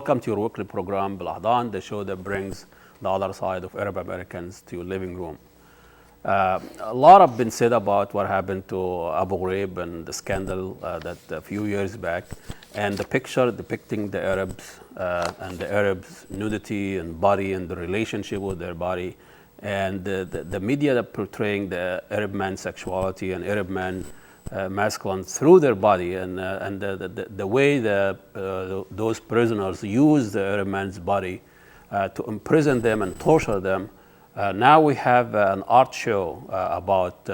welcome to your weekly program, Bilahdan, the show that brings the other side of Arab Americans to your living room. A lot have been said about what happened to Abu Ghraib and the scandal that a few years back, and the picture depicting the Arabs and the Arabs' nudity and body and the relationship with their body, and the media that portraying the Arab man's sexuality and Arab man masculine through their body, and the way those prisoners use the Arab man's body to imprison them and torture them. Now we have an art show about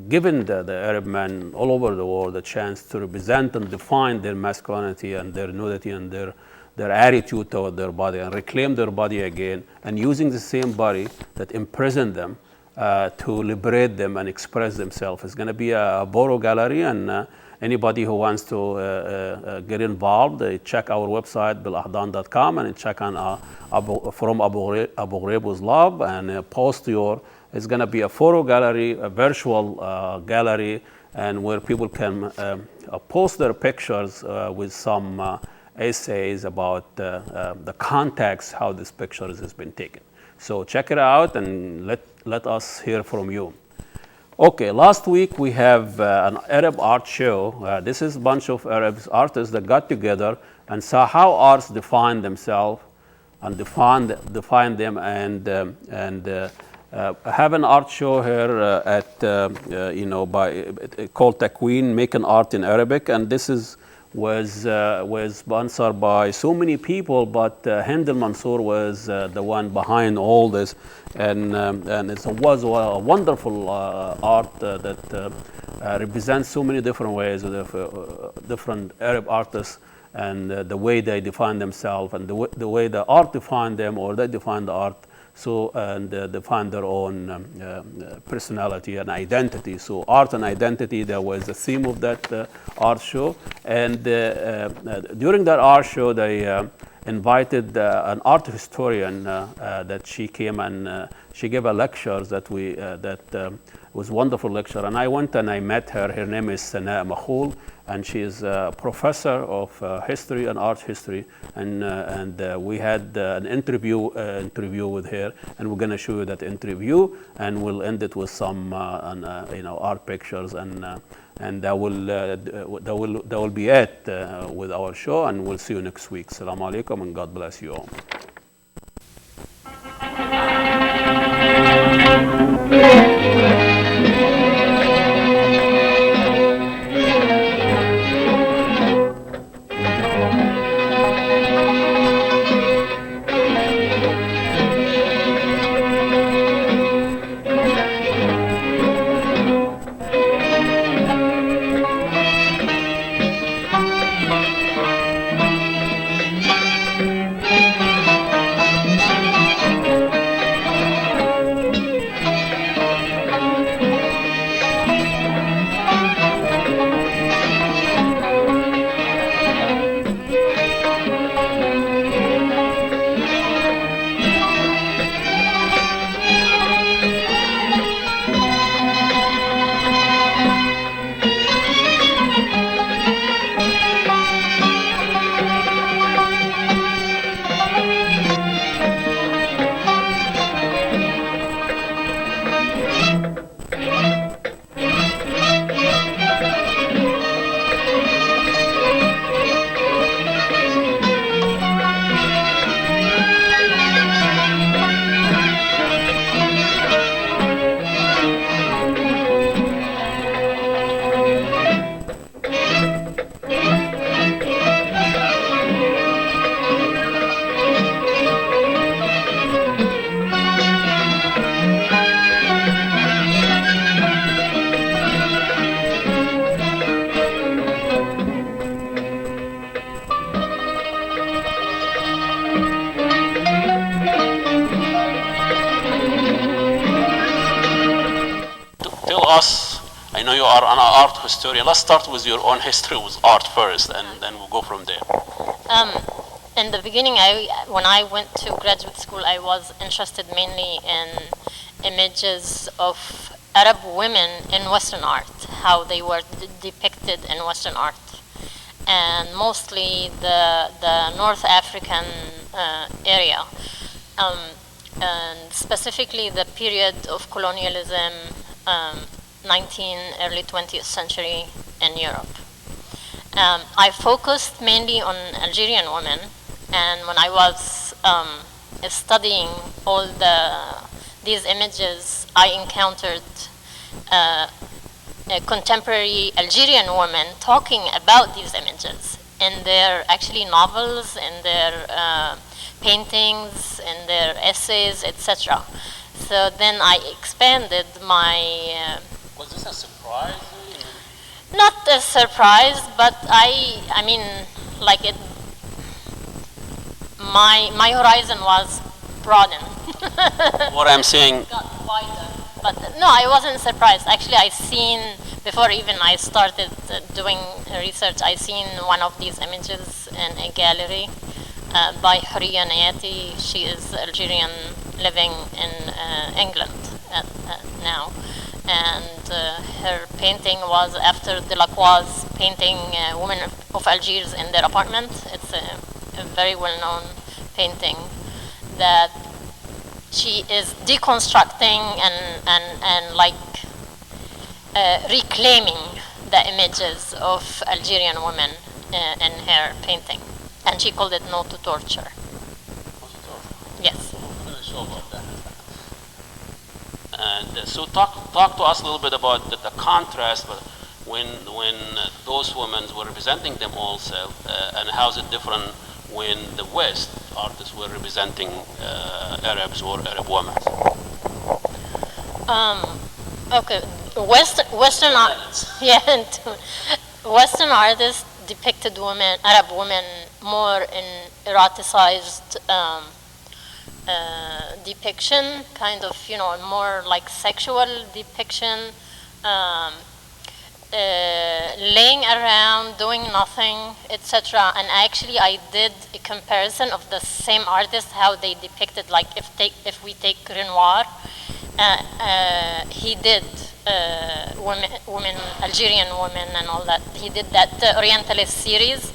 giving the Arab men all over the world a chance to represent and define their masculinity and their nudity and their attitude toward their body and reclaim their body again, and using the same body that imprisoned them to liberate them and express themselves. It's going to be a photo gallery, and anybody who wants to get involved, check our website, bilahdan.com, and check on From Abu Ghraib with Love, and post your, it's going to be a photo gallery, a virtual gallery, and where people can post their pictures with some essays about the context, how this pictures has been taken. So check it out and let us hear from you. Okay, last week we have an Arab art show. This is a bunch of Arab artists that got together and saw how arts define themselves and define them, and have an art show here at called Takween, Making Art in Arabic, and this was sponsored by so many people, but Hind al-Mansour was the one behind all this, and it was a wonderful art that represents so many different ways of different Arab artists, and the way they define themselves, and the way the art define them, or they define the art. So, and define their own personality and identity. So art and identity, that was the theme of that art show. And during that art show, they invited an art historian that she came, and she gave a lecture that was a wonderful lecture. And I went and I met her. Her name is Sana Makhul, and she is a professor of history and art history. And we had an interview with her, and we're going to show you that interview, and we'll end it with some art pictures, and that will be it with our show, and we'll see you next week. Assalamu alaikum, and God bless you all. I know you are an art historian. Let's start with your own history with art first, and then we'll go from there. In the beginning, when I went to graduate school, I was interested mainly in images of Arab women in Western art, how they were depicted in Western art. and mostly the North African area, and specifically the period of colonialism, early 20th century in Europe. I focused mainly on Algerian women, and when I was studying all these images, I encountered contemporary Algerian women talking about these images in their actually novels, in their paintings, in their essays, etc. So then I expanded my... Was this a surprise? Not a surprise, but I mean, like it, my horizon was broadened. What I'm saying, Got wider. But no, I wasn't surprised. Actually, I seen, before even I started doing research, I seen one of these images in a gallery by Huriya Nayati. She is Algerian living in England now. And her painting was after Delacroix's painting Women of Algiers in their apartment. It's a very well-known painting that she is deconstructing and like reclaiming the images of Algerian women in her painting. And she called it No to Torture. Yes. And so talk to us a little bit about the contrast when those women were representing them also, and how's it different when the West artists were representing Arabs or Arab women? Okay, Western artists depicted women, Arab women, more in eroticized depiction, kind of, you know, more like sexual depiction, laying around, doing nothing, etc. And actually, I did a comparison of the same artists, how they depicted. Like if we take Renoir, he did women, Algerian women, and all that. He did that Orientalist series,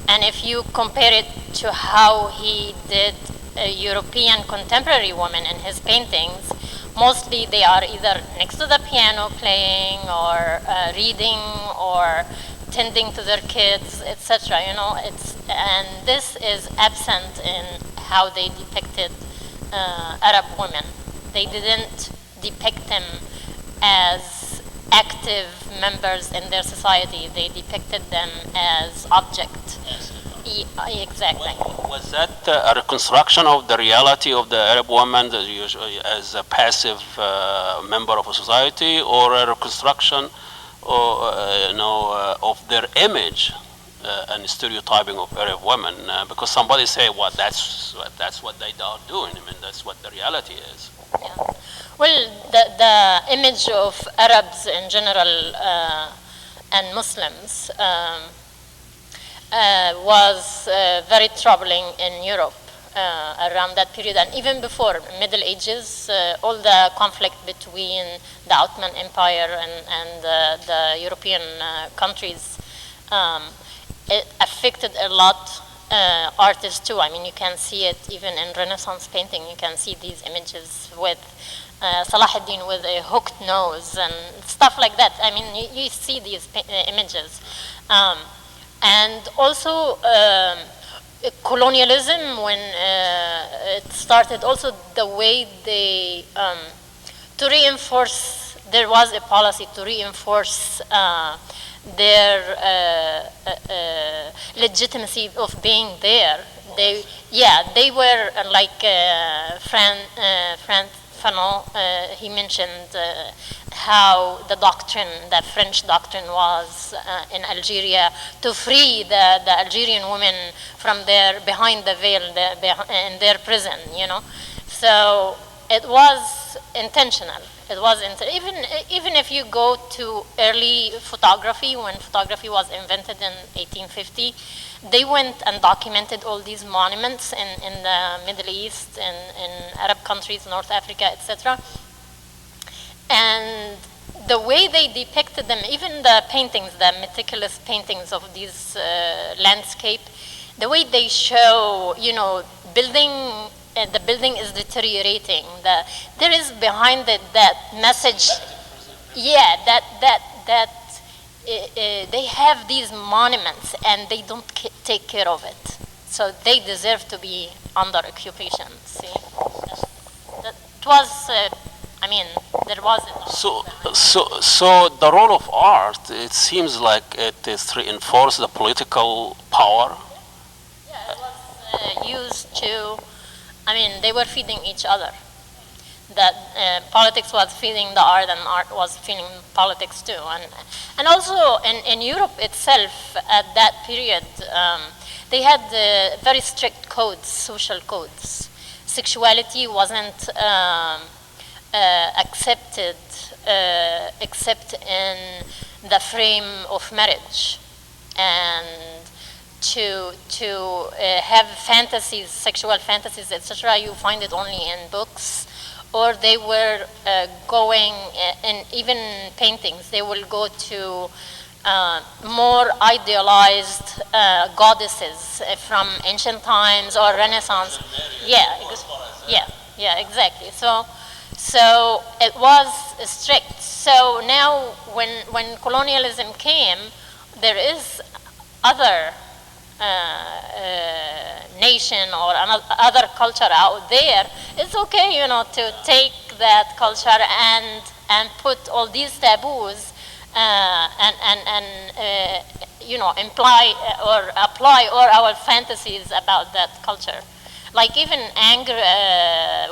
and if you compare it to how he did European contemporary women in his paintings, mostly they are either next to the piano playing or reading or tending to their kids, etc. You know, and this is absent in how they depicted Arab women. They didn't depict them as active members in their society. They depicted them as objects. Exactly. Was that a reconstruction of the reality of the Arab woman as a passive member of a society, or a reconstruction of their image and stereotyping of Arab women? Because somebody say, well, that's what they are doing. I mean, that's what the reality is. Yeah. Well, the image of Arabs in general and Muslims was very troubling in Europe around that period, and even before Middle Ages. All the conflict between the Ottoman Empire and the European countries, it affected a lot artists too. I mean, you can see it even in Renaissance painting. You can see these images with Salah ad-Din with a hooked nose and stuff like that. I mean, you see these images. And also colonialism, when it started, also the way they, to reinforce, there was a policy to reinforce their legitimacy of being there. They were like Franz Fanon, he mentioned how the doctrine, the French doctrine was in Algeria to free the Algerian women from their, behind the veil, in their prison, you know. So it was intentional. It was even if you go to early photography, when photography was invented in 1850, they went and documented all these monuments in the Middle East, in Arab countries, North Africa, etc. And the way they depicted them, even the paintings, the meticulous paintings of these landscape, the way they show, you know, building, the building is deteriorating. There is behind it that message. Yeah, that they have these monuments and they don't take care of it. So they deserve to be under occupation. See, that was. I mean, there was. So the role of art, it seems like it is to reinforce the political power. Yeah, it was used to. I mean, they were feeding each other. That politics was feeding the art, and art was feeding politics too. And also in Europe itself, at that period, they had very strict codes, social codes. Sexuality wasn't accepted except in the frame of marriage, and to have fantasies, sexual fantasies, etc. You find it only in books, or they were going in even paintings. They will go to more idealized goddesses from ancient times or Renaissance. Yeah, exactly. So it was strict. So now when colonialism came, there is other nation or other culture out there. It's okay, you know, to take that culture and put all these taboos and you know, imply or apply all our fantasies about that culture. Like even Anger,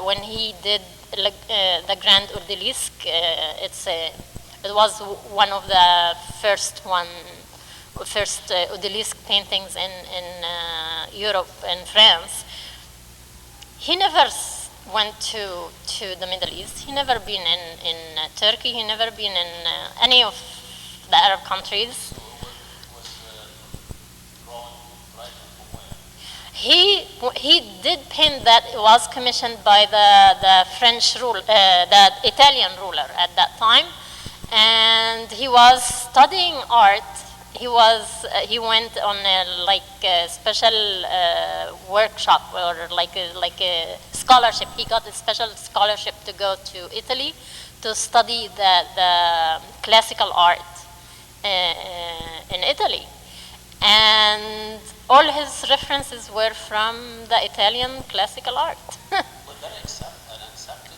when he did the Grand Odalisque, it was one of the first Odalisque paintings in Europe and France. He never went to the Middle East. He never been in Turkey. He never been in any of the Arab countries. He did paint that. It was commissioned by the French the Italian ruler at that time, and he was studying art. He went on a special workshop or like a scholarship. He got a special scholarship to go to Italy to study the classical art in Italy, and all his references were from the Italian classical art. Was that accepted?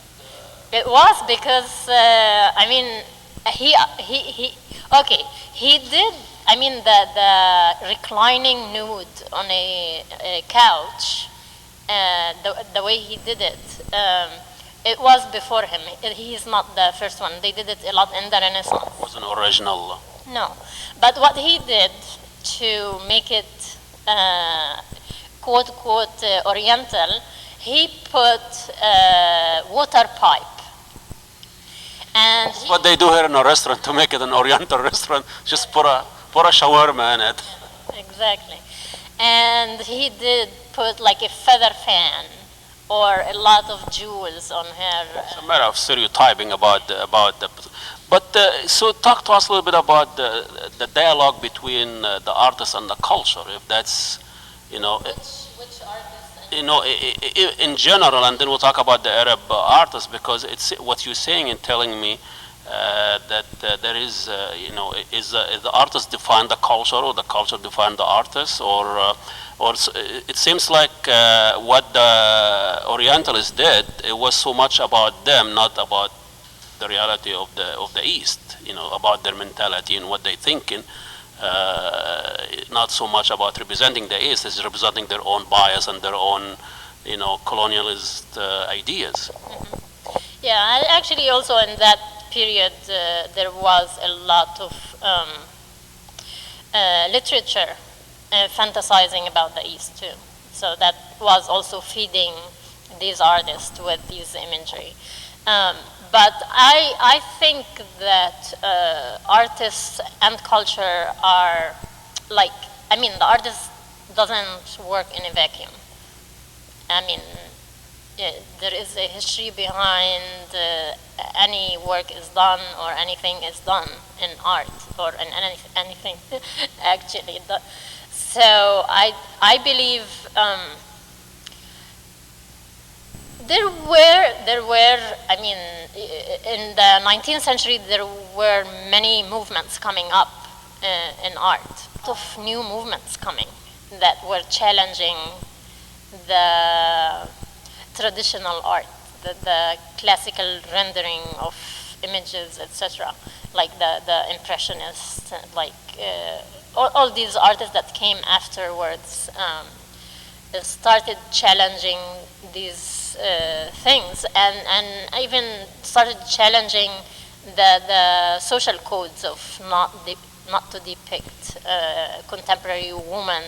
It was because I mean he did. I mean the reclining nude on a couch, the way he did it, it was before him. He is not the first one. They did it a lot in the Renaissance. It was an original. No, but what he did to make it quote quote oriental, he put water pipe. And what they do here in a restaurant to make it an oriental restaurant, just put a shawarma in it. Exactly. And he did put like a feather fan or a lot of jewels on her. It's a matter of stereotyping about the. But so talk to us a little bit about the dialogue between the artist and the culture, if that's, you know. Which artist? You know, in general, and then we'll talk about the Arab artists, because it's what you're saying and telling me that there is, you know, is the artist define the culture or the culture define the artist, or it seems like what the Orientalists did, it was so much about them, not about the reality of the East, you know, about their mentality and what they're thinking. Not so much about representing the East, it's representing their own bias and their own, you know, colonialist ideas. Mm-hmm. Yeah, actually also in that period there was a lot of literature fantasizing about the East too. So that was also feeding these artists with these imagery. But I think that artists and culture are like, I mean, the artist doesn't work in a vacuum. I mean, there is a history behind any work is done or anything is done in art or in anything actually. So I believe there were, I mean, in the 19th century there were many movements coming up in art, of new movements coming that were challenging the traditional art, the classical rendering of images, etc., like the Impressionists, like all these artists that came afterwards started challenging these things, and even started challenging the social codes of not to depict contemporary woman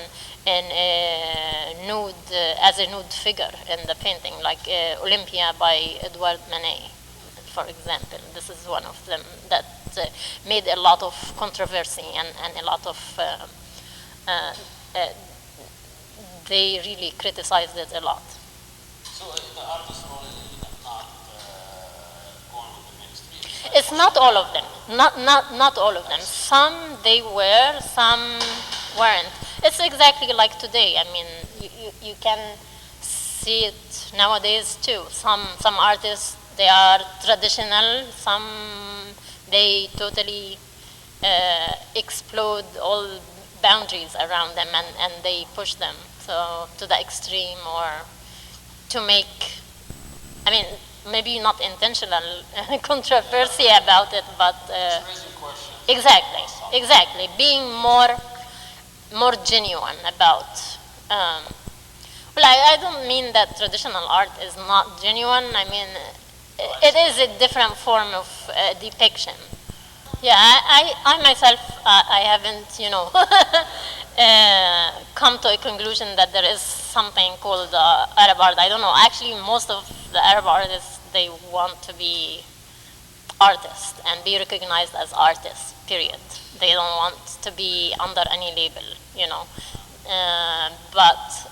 in a nude, as a nude figure in the painting, like Olympia by Edouard Manet, for example. This is one of them that made a lot of controversy and a lot of, they really criticized it a lot. So the artist role is not going with the mainstream? It's not all of them. Not all of them. Some they were, some weren't. It's exactly like today. I mean, you can see it nowadays too. Some artists, they are traditional. Some they totally explode all boundaries around them, and they push them so to the extreme, or to make, I mean, maybe not intentional controversy about it, but exactly, being more genuine about. Well, I don't mean that traditional art is not genuine. I mean, it is a different form of depiction. Yeah, I myself, I haven't, you know, come to a conclusion that there is something called Arab art. I don't know. Actually, most of the Arab artists, they want to be artists and be recognized as artists, period. They don't want to be under any label, you know. But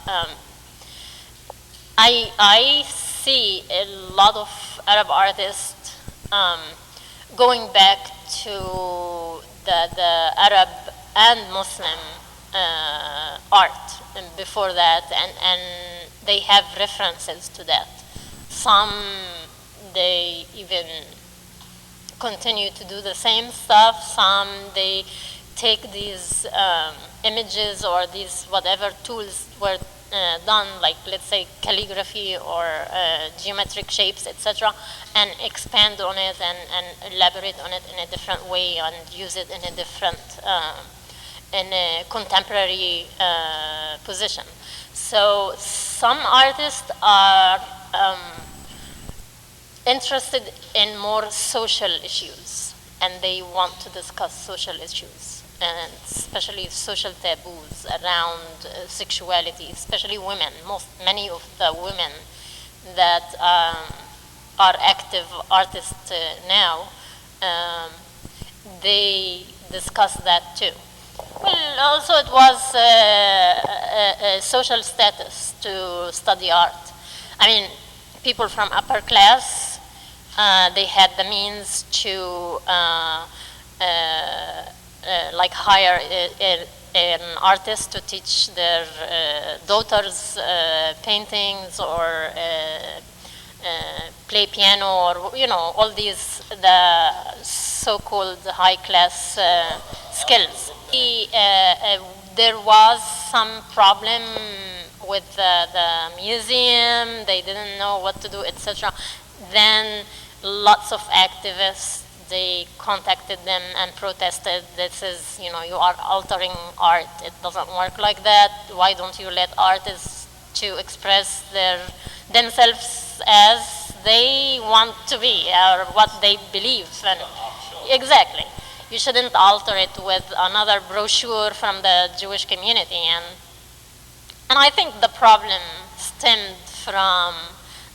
I see a lot of Arab artists going back to the Arab and Muslim art and before that, and they have references to that. Some, they even continue to do the same stuff. Some, they take these images or these whatever tools were done, like let's say calligraphy or geometric shapes, etc., and expand on it and elaborate on it in a different way and use it in a different, in a contemporary position. So some artists are interested in more social issues, and they want to discuss social issues, and especially social taboos around sexuality, especially women. Many of the women that are active artists now, they discuss that too. Well, also it was a social status to study art. I mean, people from upper class, they had the means to like hire an artist to teach their daughters paintings or play piano, or you know, all these the so-called high-class skills. There was some problem with the museum. They didn't know what to do, etc. Then lots of activists, they contacted them and protested. This is, you know, you are altering art. It doesn't work like that. Why don't you let artists to express themselves as they want to be, or what they believe? And exactly. You shouldn't alter it with another brochure from the Jewish community. And I think the problem stemmed from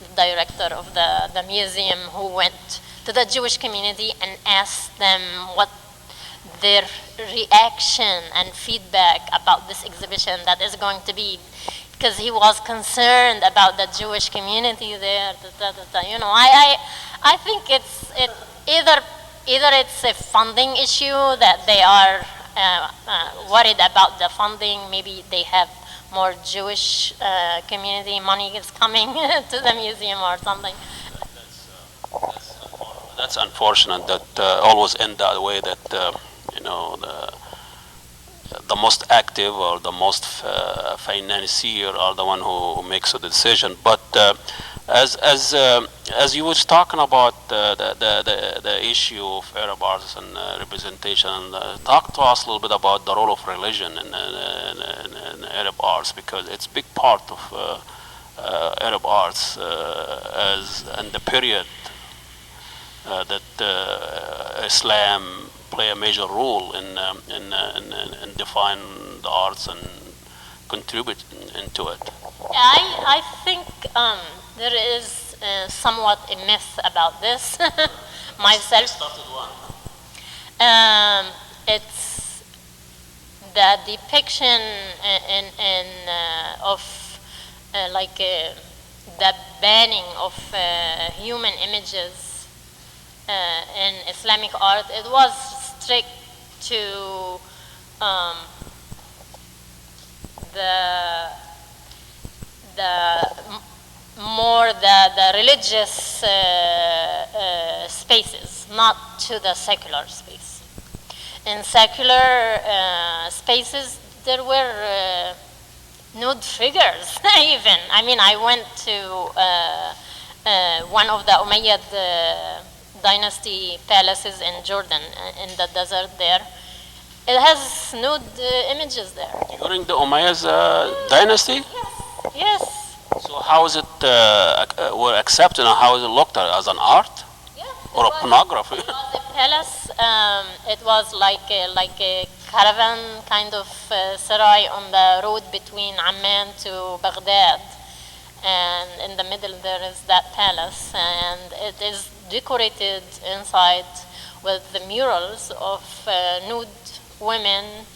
the director of the museum, who went to the Jewish community and asked them what their reaction and feedback about this exhibition that is going to be because he was concerned about the Jewish community there. You know, I think either it's a funding issue that they are worried about the funding. Maybe they have more Jewish community money is coming to the museum or something. That's unfortunate that always end that way. That you know, the most active or the most financier are the one who makes a decision. But as you was talking about the issue of Arab arts and representation, talk to us a little bit about the role of religion in Arab arts, because it's a big part of Arab arts as in the period that Islam play a major role in define the arts and contribute into it. I think there is somewhat a myth about this myself. Started one. It's the depiction of the banning of human images in Islamic art. It was strict to the religious spaces, not to the secular space. In secular spaces, there were nude figures even. I mean, I went to one of the Umayyad dynasty palaces in Jordan, in the desert there. It has nude images there. During the Umayyad dynasty? Yes. Yes. So how is it were accepted, and how is it looked at, as an art? Yes. Or a pornography? It was a palace. It was like a caravan kind of sarai on the road between Amman to Baghdad. And in the middle there is that palace, and it is decorated inside with the murals of nude women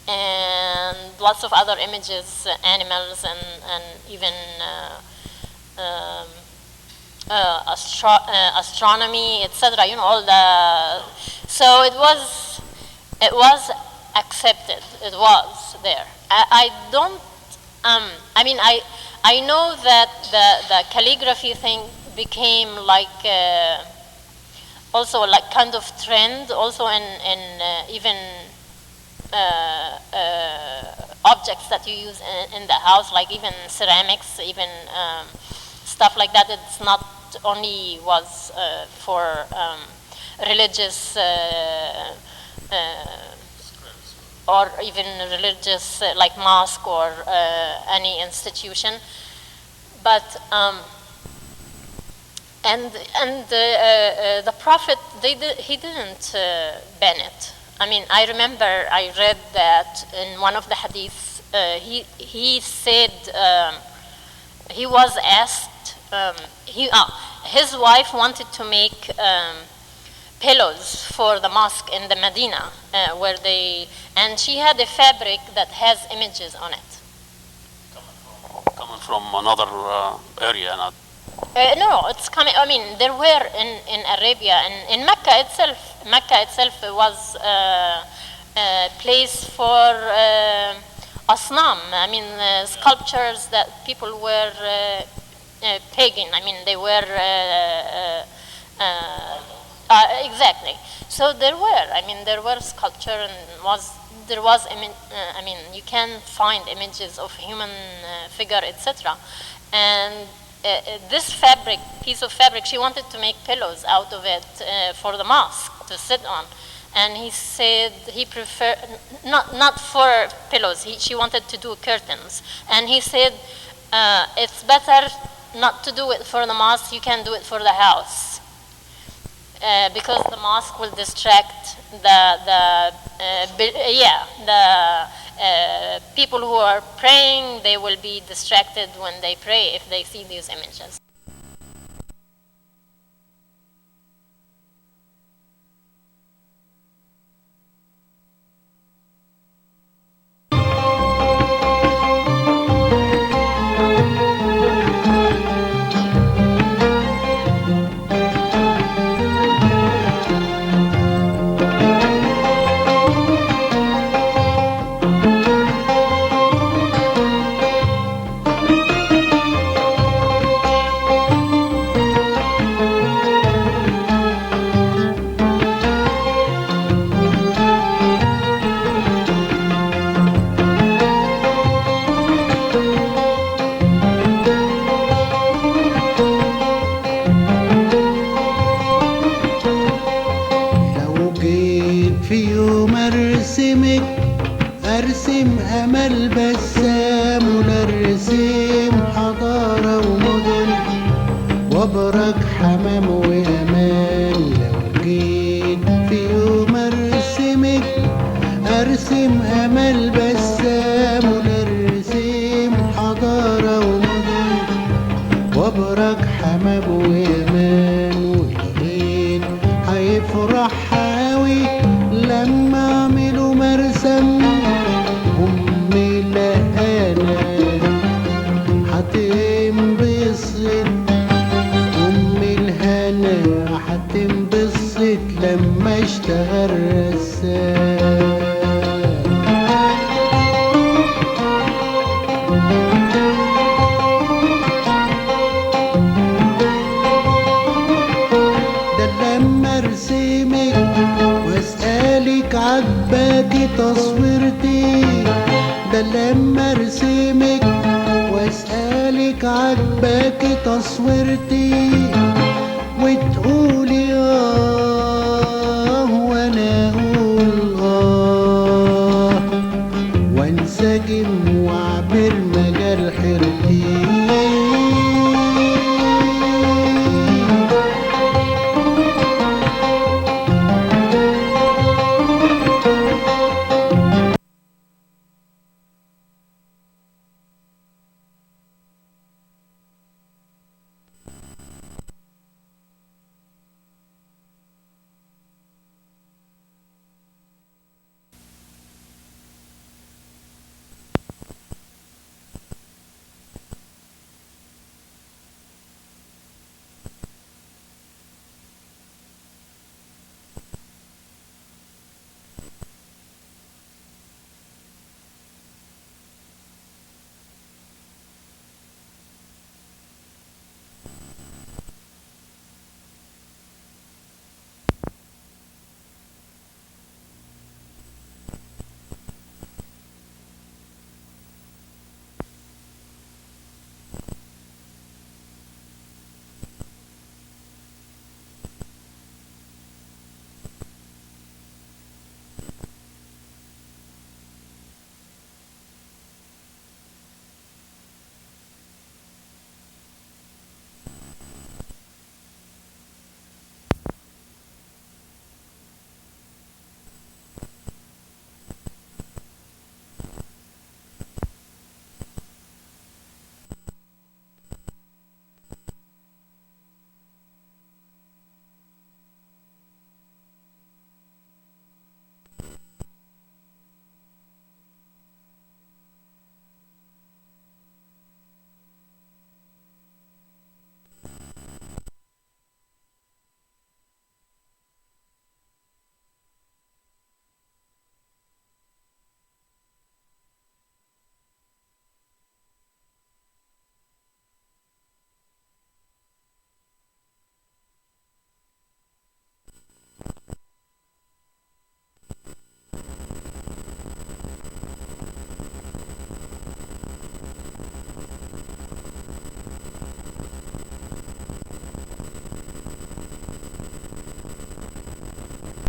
and lots of other images, animals, and even astronomy, etc. You know, all the. So it was accepted. It was there. I don't. I mean, I know that the calligraphy thing became like also like kind of trend also in even objects that you use in the house, like even ceramics, even stuff like that. It's not only was for religious or even religious like mosque or any institution, but the Prophet, he didn't ban it. I mean, I remember I read that in one of the hadiths, he said he was asked, his wife wanted to make pillows for the mosque in the Medina, and she had a fabric that has images on it. Coming from another area, not. No, it's coming. I mean, there were in Arabia and in Mecca itself. Mecca itself was a place for asnam. I mean, sculptures that people were pagan. I mean, they were exactly. So there were. I mean, there were sculpture and there was. I mean, you can find images of human figure, etc. And this piece of fabric, she wanted to make pillows out of it for the mosque to sit on. And he said he preferred, not for pillows, she wanted to do curtains. And he said, it's better not to do it for the mosque, you can do it for the house. Because the mosque will distract the people who are praying. They will be distracted when they pray if they see these images. ارسم امل بسام ونرسم حضارة ومدن وابرك حمام وامان. لو جيت في يوم ارسمك ارسم امل بسام ونرسم حضارة ومدن وابرك حمام وامان. والعين هيفرح هاوي لما اعملوا مرسم. امي لقانا هتنبسط، امي الهنا هتنبسط لما اشتغل رسام. ده لما ارسمك واسألك عجباكي تصويرتي، ده لما ارسمك واسألك عجباكي تصويرتي وتقولي وانا اقول وانسجم